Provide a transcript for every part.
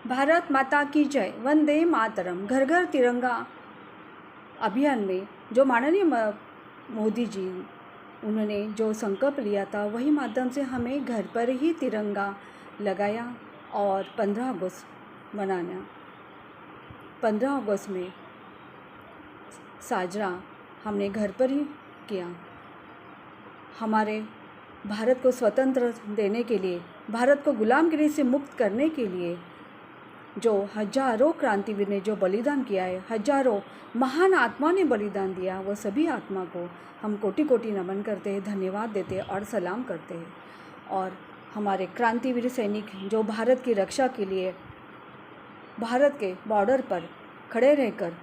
भारत माता की जय, वंदे मातरम। घर घर तिरंगा अभियान में जो माननीय मोदी जी उन्होंने जो संकल्प लिया था, वही माध्यम से हमें घर पर ही तिरंगा लगाया और 15 अगस्त मनाना, 15 अगस्त में साजरा हमने घर पर ही किया। हमारे भारत को स्वतंत्र देने के लिए, भारत को गुलामगिरी से मुक्त करने के लिए जो हजारों क्रांतिवीर ने जो बलिदान किया है, हजारों महान आत्मा ने बलिदान दिया, वो सभी आत्मा को हम कोटि कोटि नमन करते हैं, धन्यवाद देते हैं और सलाम करते हैं। और हमारे क्रांतिवीर सैनिक जो भारत की रक्षा के लिए भारत के बॉर्डर पर खड़े रहकर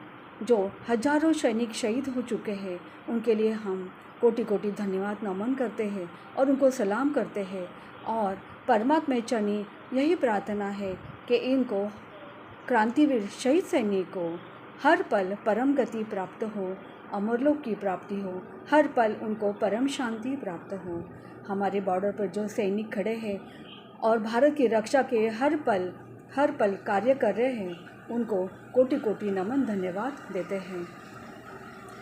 जो हजारों सैनिक शहीद हो चुके हैं, उनके लिए हम कोटि कोटि धन्यवाद नमन करते हैं और उनको सलाम करते हैं। और परमात्मा चरणी यही प्रार्थना है कि इनको क्रांतिवीर शहीद सैनिक को हर पल परम गति प्राप्त हो, अमरलोक की प्राप्ति हो, हर पल उनको परम शांति प्राप्त हो। हमारे बॉर्डर पर जो सैनिक खड़े हैं और भारत की रक्षा के हर पल कार्य कर रहे हैं, उनको कोटि कोटि नमन धन्यवाद देते हैं।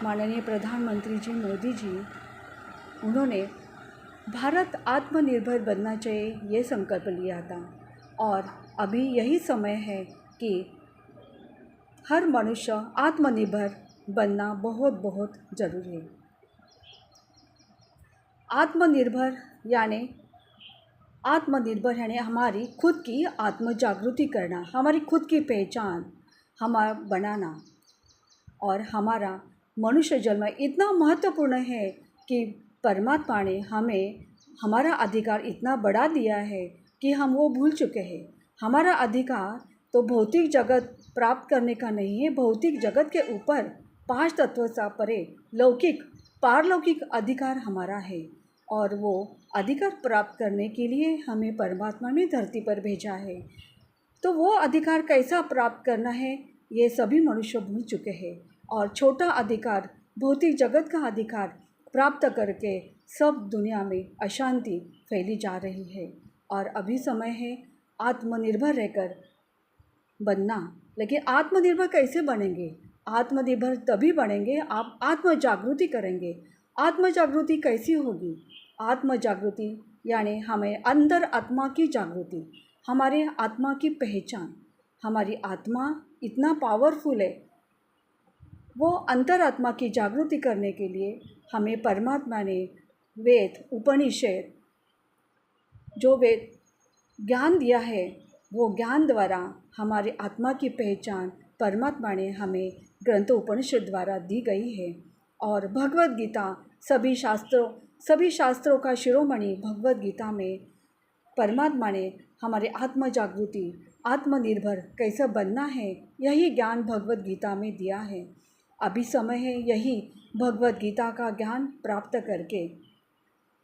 माननीय प्रधानमंत्री जी मोदी जी, उन्होंने भारत आत्मनिर्भर बनना चाहिए ये संकल्प लिया था और अभी यही समय है कि हर मनुष्य आत्मनिर्भर बनना बहुत बहुत ज़रूरी है। आत्मनिर्भर यानी हमारी खुद की आत्म जागृति करना, हमारी खुद की पहचान हमारा बनाना। और हमारा मनुष्य जन्म इतना महत्वपूर्ण है कि परमात्मा ने हमें हमारा अधिकार इतना बढ़ा दिया है कि हम वो भूल चुके हैं। हमारा अधिकार तो भौतिक जगत प्राप्त करने का नहीं है, भौतिक जगत के ऊपर 5 तत्व से परे लौकिक पारलौकिक अधिकार हमारा है। और वो अधिकार प्राप्त करने के लिए हमें परमात्मा ने धरती पर भेजा है। तो वो अधिकार कैसा प्राप्त करना है, ये सभी मनुष्य भूल चुके हैं। और छोटा अधिकार, भौतिक जगत का अधिकार प्राप्त करके सब दुनिया में अशांति फैली जा रही है। और अभी समय है आत्मनिर्भर रहकर बनना। लेकिन आत्मनिर्भर कैसे बनेंगे? आत्मनिर्भर तभी बनेंगे आप आत्म जागृति करेंगे। आत्म जागृति कैसी होगी? आत्म जागृति यानी हमें अंदर आत्मा की जागृति, हमारे आत्मा की पहचान। हमारी आत्मा इतना पावरफुल है, वो अंतरात्मा की जागृति करने के लिए हमें परमात्मा ने वेद उपनिषद जो वेद ज्ञान दिया है, वो ज्ञान द्वारा हमारी आत्मा की पहचान परमात्मा ने हमें ग्रंथ उपनिषद द्वारा दी गई है। और भगवद गीता सभी शास्त्रों का शिरोमणि भगवद गीता में परमात्मा ने हमारे आत्म जागृति, आत्मनिर्भर कैसे बनना है, यही ज्ञान भगवद गीता में दिया है। अभी समय है यही भगवद गीता का ज्ञान प्राप्त करके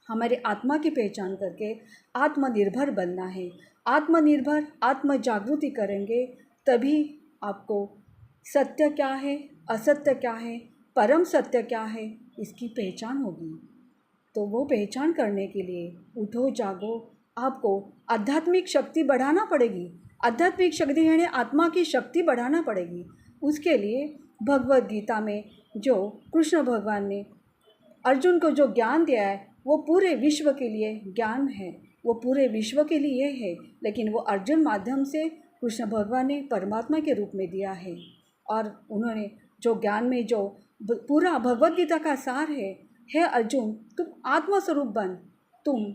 हमारे आत्मा की पहचान करके आत्मनिर्भर बनना है। आत्मनिर्भर आत्म जागृति करेंगे तभी आपको सत्य क्या है, असत्य क्या है, परम सत्य क्या है, इसकी पहचान होगी। तो वो पहचान करने के लिए उठो जागो, आपको आध्यात्मिक शक्ति बढ़ाना पड़ेगी। आध्यात्मिक शक्ति यानी आत्मा की शक्ति बढ़ाना पड़ेगी। उसके लिए भगवद गीता में जो कृष्ण भगवान ने अर्जुन को जो ज्ञान दिया है, वो पूरे विश्व के लिए ज्ञान है, वो पूरे विश्व के लिए है। लेकिन वो अर्जुन माध्यम से कृष्ण भगवान ने परमात्मा के रूप में दिया है। और उन्होंने जो ज्ञान में जो पूरा भगवद गीता का सार है, हे अर्जुन तुम आत्मस्वरूप बन, तुम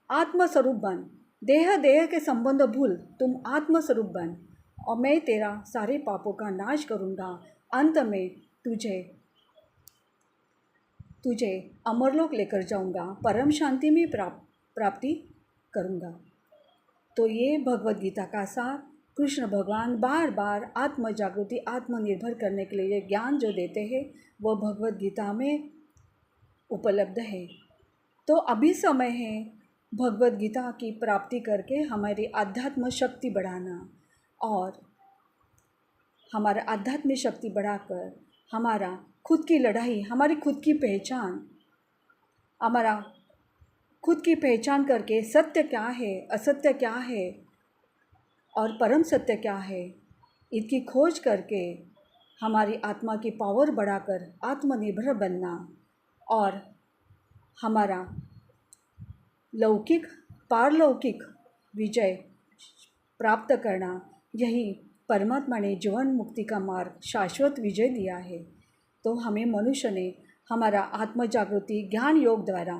आत्मस्वरूप बन, देह देह के संबंध भूल, तुम आत्मस्वरूप बन और मैं तेरा सारे पापों का नाश करूँगा। अंत में तुझे अमरलोक लेकर जाऊँगा, परम शांति में प्राप्ति करूँगा। तो ये भगवद गीता का सार कृष्ण भगवान बार बार आत्म जागृति आत्मनिर्भर करने के लिए ज्ञान जो देते हैं, वो भगवद गीता में उपलब्ध है। तो अभी समय है भगवद गीता की प्राप्ति करके हमारी आध्यात्म शक्ति बढ़ाना और हमारा आध्यात्मिक शक्ति बढ़ाकर हमारा खुद की लड़ाई, हमारी खुद की पहचान, हमारा खुद की पहचान करके सत्य क्या है, असत्य क्या है, और परम सत्य क्या है, इसकी खोज करके हमारी आत्मा की पावर बढ़ाकर आत्मनिर्भर बनना और हमारा लौकिक पारलौकिक विजय प्राप्त करना, यही परमात्मा ने जीवन मुक्ति का मार्ग शाश्वत विजय दिया है। तो हमें मनुष्य ने हमारा आत्म जागृति ज्ञान योग द्वारा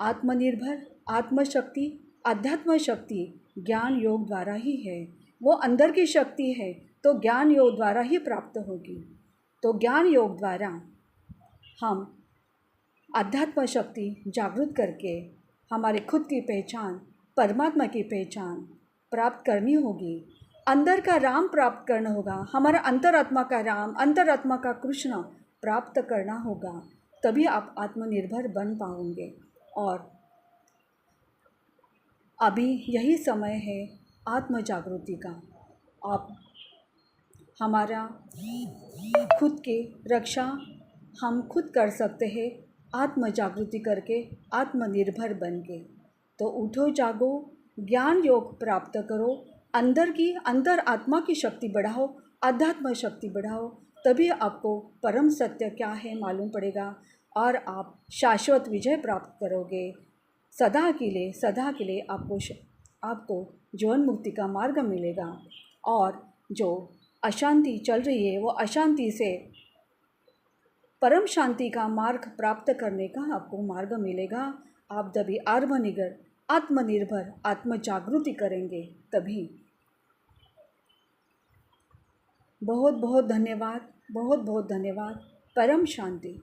आत्मनिर्भर आत्मशक्ति अध्यात्म शक्ति ज्ञान योग द्वारा ही है। वो अंदर की शक्ति है तो ज्ञान योग द्वारा ही प्राप्त होगी। तो ज्ञान योग द्वारा हम अध्यात्म शक्ति जागृत करके हमारे खुद की पहचान परमात्मा की पहचान प्राप्त करनी होगी। अंदर का राम प्राप्त करना होगा, हमारा अंतरात्मा का राम अंतरात्मा का कृष्ण प्राप्त करना होगा, तभी आप आत्मनिर्भर बन पाओगे। और अभी यही समय है आत्म जागृति का। आप हमारा खुद की रक्षा हम खुद कर सकते हैं आत्म जागृति करके, आत्मनिर्भर बन के। तो उठो जागो, ज्ञान योग प्राप्त करो, अंदर की अंतर आत्मा की शक्ति बढ़ाओ, अध्यात्म शक्ति बढ़ाओ, तभी आपको परम सत्य क्या है मालूम पड़ेगा और आप शाश्वत विजय प्राप्त करोगे। सदा के लिए आपको जीवन मुक्ति का मार्ग मिलेगा और जो अशांति चल रही है वो अशांति से परम शांति का मार्ग प्राप्त करने का आपको मार्ग मिलेगा। आप तभी आत्मनिर्भर आत्म जागृति करेंगे तभी। बहुत बहुत धन्यवाद, बहुत बहुत धन्यवाद। परम शांति।